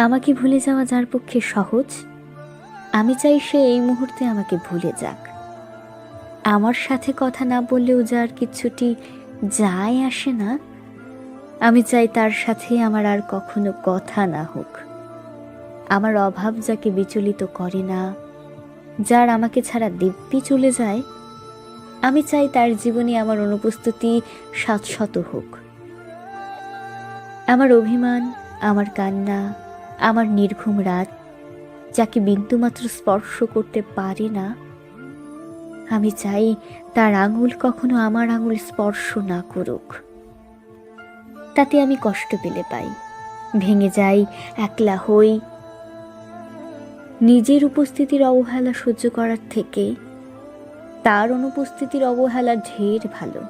আমাকে ভুলে যাওয়া যার পক্ষে সহজ, আমি চাই সে এই মুহূর্তে আমাকে ভুলে যাক। আমার সাথে কথা না বললেও যার কিচ্ছুটি যায় আসে না, আমি চাই তার সাথে আমার আর কখনো কথা না হোক। আমার অভাব যাকে বিচলিত করে না, যার আমাকে ছাড়া দিব্যি চলে যায়, আমি চাই তার জীবনে আমার অনুপস্থিতি শাশ্বত হোক। আমার অভিমান, আমার কান্না, আমার নির্ঘুম রাত যাকে বিন্দুমাত্র স্পর্শ করতে পারে না, আমি চাই তার আঙুল কখনো আমার আঙুল স্পর্শ না করুক। তাতে আমি কষ্ট পেলে পাই, ভেঙে যাই, একলা হই। নিজের উপস্থিতির অবহেলা সহ্য করার থেকে তার অনুপস্থিতির অবহেলা ঢের ভালো।